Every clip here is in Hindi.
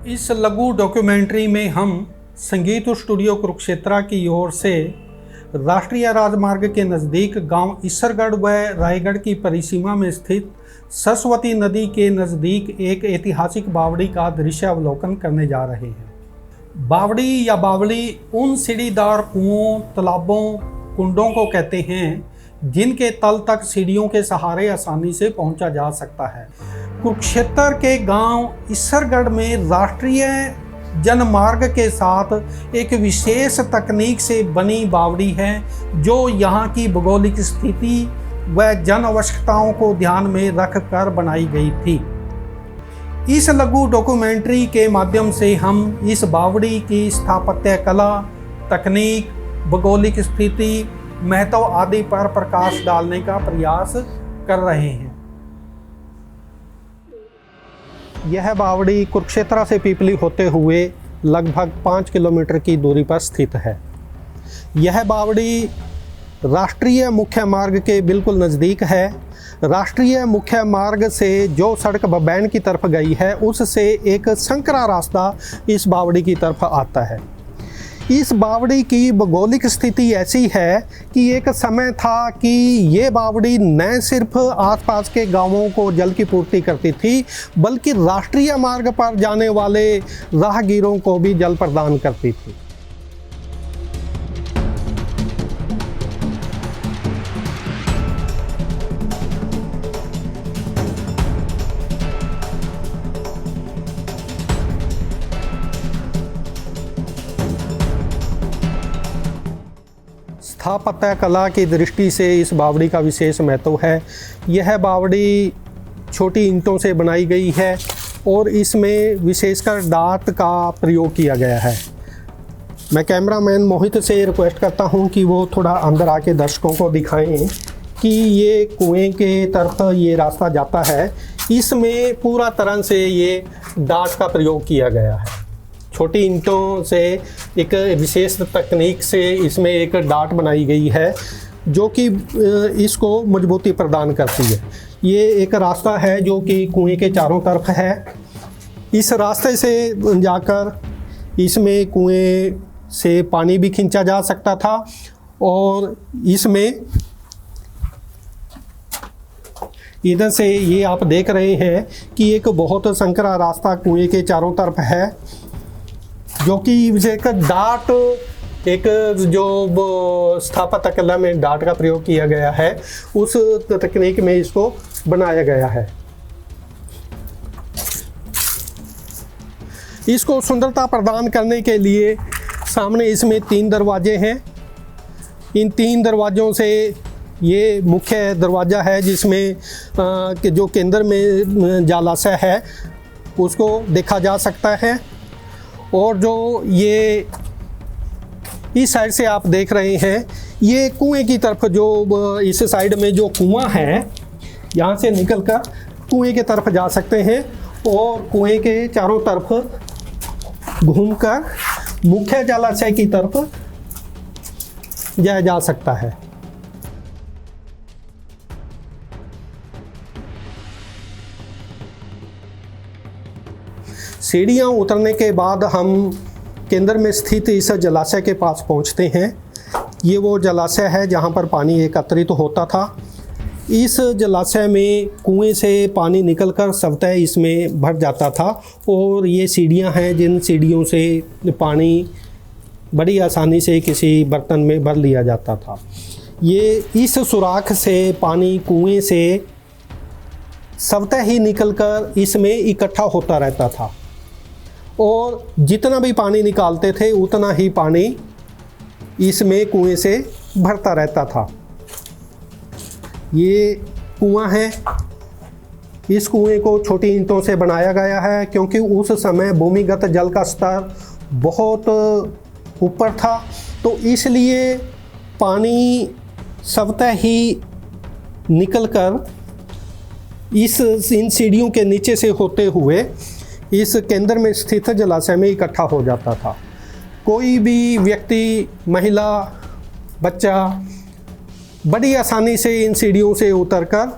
इस लघु डॉक्यूमेंट्री में हम संगीत स्टूडियो कुरुक्षेत्र की ओर से राष्ट्रीय राजमार्ग के नज़दीक गांव ईसरगढ़ व रायगढ़ की परिसीमा में स्थित सरस्वती नदी के नज़दीक एक ऐतिहासिक बावड़ी का दृश्य अवलोकन करने जा रहे हैं। बावड़ी या बावली उन सीढ़ीदार कुओं, तालाबों, कुंडों को कहते हैं जिनके तल तक सीढ़ियों के सहारे आसानी से पहुंचा जा सकता है। कुरुक्षेत्र के गांव ईसरगढ़ में राष्ट्रीय जनमार्ग के साथ एक विशेष तकनीक से बनी बावड़ी है जो यहाँ की भौगोलिक स्थिति व जन आवश्यकताओं को ध्यान में रखकर बनाई गई थी। इस लघु डॉक्यूमेंट्री के माध्यम से हम इस बावड़ी की स्थापत्य कला, तकनीक, भौगोलिक स्थिति, महत्व आदि पर प्रकाश डालने का प्रयास कर रहे हैं। यह बावड़ी कुरुक्षेत्र से पीपली होते हुए लगभग 5 किलोमीटर की दूरी पर स्थित है। यह बावड़ी राष्ट्रीय मुख्य मार्ग के बिल्कुल नज़दीक है। राष्ट्रीय मुख्य मार्ग से जो सड़क बबैन की तरफ गई है उससे एक संकरा रास्ता इस बावड़ी की तरफ आता है। इस बावड़ी की भौगोलिक स्थिति ऐसी है कि एक समय था कि ये बावड़ी न सिर्फ आसपास के गांवों को जल की पूर्ति करती थी बल्कि राष्ट्रीय मार्ग पर जाने वाले राहगीरों को भी जल प्रदान करती थी। स्थापत्य कला की दृष्टि से इस बावड़ी का विशेष महत्व है। यह बावड़ी छोटी ईंटों से बनाई गई है और इसमें विशेषकर डाट का प्रयोग किया गया है। मैं कैमरामैन मोहित से रिक्वेस्ट करता हूं कि वो थोड़ा अंदर आके दर्शकों को दिखाएं कि ये कुएं के तरफ ये रास्ता जाता है। इसमें पूरा तरह से ये डाट का प्रयोग किया गया है। छोटी ईंटों से एक विशेष तकनीक से इसमें एक डाट बनाई गई है जो कि इसको मजबूती प्रदान करती है। ये एक रास्ता है जो कि कुएं के चारों तरफ है। इस रास्ते से जाकर इसमें कुएं से पानी भी खींचा जा सकता था और इसमें इधर से ये आप देख रहे हैं कि एक बहुत संकरा रास्ता कुएं के चारों तरफ है जो कि विशेषकर डाट, एक जो स्थापत्य कला में डाट का प्रयोग किया गया है उस तकनीक में इसको बनाया गया है। इसको सुंदरता प्रदान करने के लिए सामने इसमें 3 दरवाजे हैं। इन 3 दरवाज़ों से ये मुख्य दरवाज़ा है जिसमें जो केंद्र में जलाशय है उसको देखा जा सकता है। और जो ये इस साइड से आप देख रहे हैं ये कुएं की तरफ, जो इस साइड में जो कुआं है यहाँ से निकलकर कुएं की तरफ जा सकते हैं और कुएं के चारों तरफ घूमकर मुख्य जलाशय की तरफ जाया जा सकता है। सीढ़ियाँ उतरने के बाद हम केंद्र में स्थित इस जलाशय के पास पहुँचते हैं। ये वो जलाशय है जहाँ पर पानी एकत्रित होता था। इस जलाशय में कुएं से पानी निकलकर स्वतः इसमें भर जाता था और ये सीढ़ियाँ हैं जिन सीढ़ियों से पानी बड़ी आसानी से किसी बर्तन में भर लिया जाता था। ये इस सुराख से पानी कुएं से स्वतः ही निकलकर इसमें इकट्ठा होता रहता था और जितना भी पानी निकालते थे उतना ही पानी इसमें कुएं से भरता रहता था। ये कुआं है। इस कुएं को छोटी ईंटों से बनाया गया है क्योंकि उस समय भूमिगत जल का स्तर बहुत ऊपर था, तो इसलिए पानी स्वतः ही निकलकर इन सीढ़ियों के नीचे से होते हुए इस केंद्र में स्थित जलाशय में इकट्ठा हो जाता था। कोई भी व्यक्ति, महिला, बच्चा बड़ी आसानी से इन सीढ़ियों से उतरकर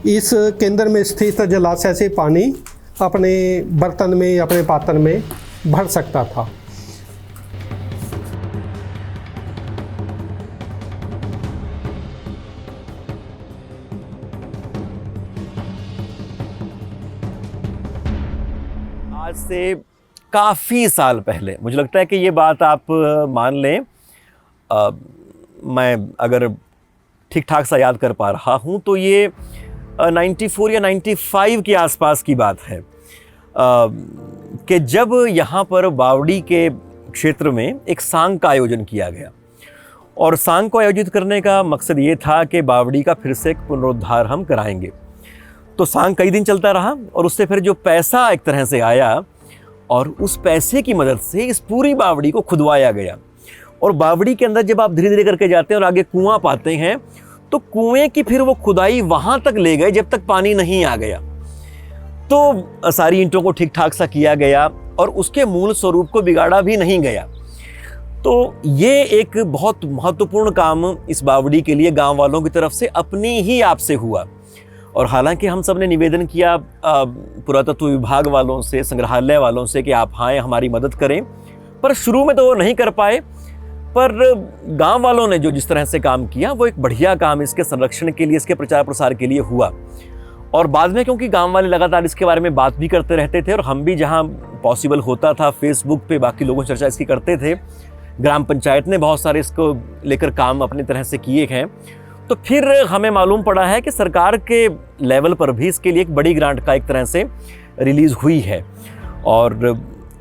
इस केंद्र में स्थित जलाशय से पानी अपने बर्तन में, अपने पात्र में भर सकता था। आज से काफ़ी साल पहले, मुझे लगता है कि ये बात आप मान लें, मैं अगर ठीक ठाक सा याद कर पा रहा हूँ तो ये 94 या 95 के आसपास की बात है कि जब यहाँ पर बावड़ी के क्षेत्र में एक सांग का आयोजन किया गया। और सांग को आयोजित करने का मकसद ये था कि बावड़ी का फिर से एक पुनरुद्धार हम कराएंगे। तो सांग कई दिन चलता रहा और उससे फिर जो पैसा एक तरह से आया और उस पैसे की मदद से इस पूरी बावड़ी को खुदवाया गया। और बावड़ी के अंदर जब आप धीरे धीरे करके जाते हैं और आगे कुआं पाते हैं तो कुएं की फिर वो खुदाई वहां तक ले गए जब तक पानी नहीं आ गया। तो सारी ईंटों को ठीक ठाक सा किया गया और उसके मूल स्वरूप को बिगाड़ा भी नहीं गया। तो ये एक बहुत महत्वपूर्ण काम इस बावड़ी के लिए गांव वालों की तरफ से अपनी ही आप से हुआ। और हालांकि हम सब ने निवेदन किया पुरातत्व विभाग वालों से, संग्रहालय वालों से कि आप आएं हमारी मदद करें, पर शुरू में तो वो नहीं कर पाए। पर गांव वालों ने जो जिस तरह से काम किया वो एक बढ़िया काम इसके संरक्षण के लिए, इसके प्रचार प्रसार के लिए हुआ। और बाद में क्योंकि गांव वाले लगातार इसके बारे में बात भी करते रहते थे और हम भी जहां पॉसिबल होता था फेसबुक पे बाकी लोगों से चर्चा इसकी करते थे, ग्राम पंचायत ने बहुत सारे इसको लेकर काम अपनी तरह से किए हैं। तो फिर हमें मालूम पड़ा है कि सरकार के लेवल पर भी इसके लिए एक बड़ी ग्रांट का एक तरह से रिलीज़ हुई है और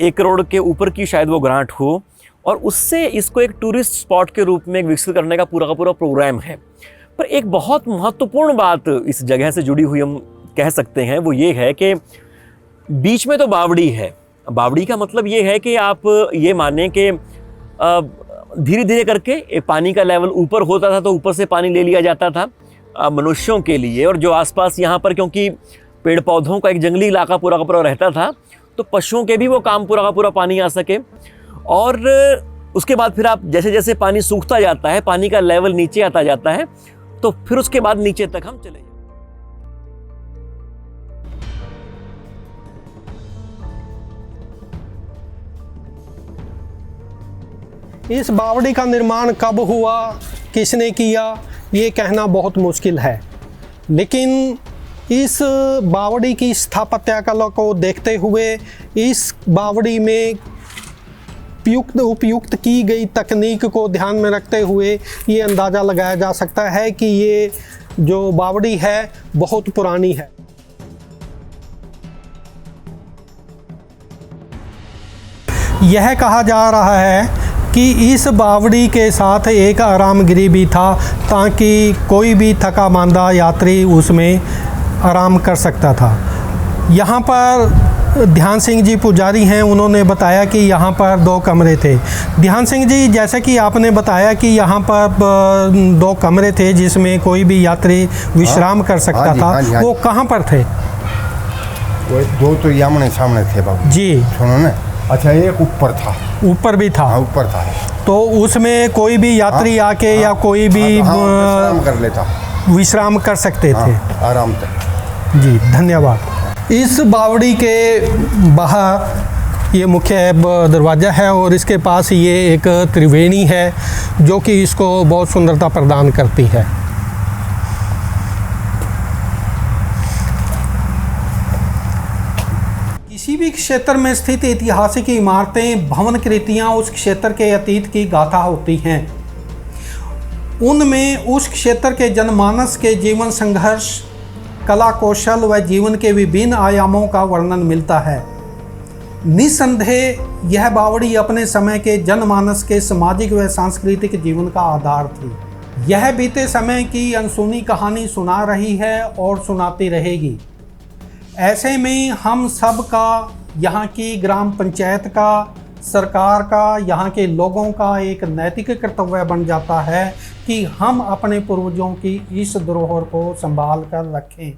1 करोड़ के ऊपर की शायद वो ग्रांट हो और उससे इसको एक टूरिस्ट स्पॉट के रूप में विकसित करने का पूरा प्रोग्राम है। पर एक बहुत महत्वपूर्ण बात इस जगह से जुड़ी हुई हम कह सकते हैं, वो ये है कि बीच में तो बावड़ी है। बावड़ी का मतलब ये है कि आप ये मानें कि धीरे धीरे करके पानी का लेवल ऊपर होता था तो ऊपर से पानी ले लिया जाता था मनुष्यों के लिए, और जो आसपास यहाँ पर क्योंकि पेड़ पौधों का एक जंगली इलाका पूरा का पूरा रहता था तो पशुओं के भी वो काम पूरा का पूरा पानी आ सके। और उसके बाद फिर आप जैसे जैसे पानी सूखता जाता है, पानी का लेवल नीचे आता जाता है, तो फिर उसके बाद नीचे तक हम चले जाते। इस बावड़ी का निर्माण कब हुआ, किसने किया, ये कहना बहुत मुश्किल है। लेकिन इस बावड़ी की स्थापत्य कला को देखते हुए, इस बावड़ी में उपयुक्त की गई तकनीक को ध्यान में रखते हुए ये अंदाज़ा लगाया जा सकता है कि ये जो बावड़ी है बहुत पुरानी है। यह कहा जा रहा है कि इस बावड़ी के साथ एक आरामगृह भी था ताकि कोई भी थका मांदा यात्री उसमें आराम कर सकता था। यहाँ पर ध्यान सिंह जी पुजारी हैं, उन्होंने बताया कि यहाँ पर 2 कमरे थे। ध्यान सिंह जी, जैसे कि आपने बताया कि यहाँ पर 2 कमरे थे जिसमें कोई भी यात्री विश्राम कर सकता था, वो कहाँ पर थे? वो 2 तो आमने सामने थे बाबू जी। सुनो ना, अच्छा एक ऊपर था। ऊपर भी था? हाँ, ऊपर था। तो उसमें कोई भी यात्री आके या कोई भी विश्राम कर लेता, विश्राम कर सकते थे आराम से। जी, धन्यवाद। इस बावड़ी के बाहर ये मुख्य दरवाज़ा है और इसके पास ये एक त्रिवेणी है जो कि इसको बहुत सुंदरता प्रदान करती है। किसी भी क्षेत्र में स्थित ऐतिहासिक इमारतें, भवन कृतियाँ उस क्षेत्र के अतीत की गाथा होती हैं। उनमें उस क्षेत्र के जनमानस के जीवन संघर्ष, कला कौशल व जीवन के विभिन्न आयामों का वर्णन मिलता है। निस्संदेह यह बावड़ी अपने समय के जनमानस के सामाजिक व सांस्कृतिक जीवन का आधार थी। यह बीते समय की अनसुनी कहानी सुना रही है और सुनाती रहेगी। ऐसे में हम सब का, यहाँ की ग्राम पंचायत का, सरकार का, यहाँ के लोगों का एक नैतिक कर्तव्य बन जाता है कि हम अपने पूर्वजों की इस धरोहर को संभाल कर रखें।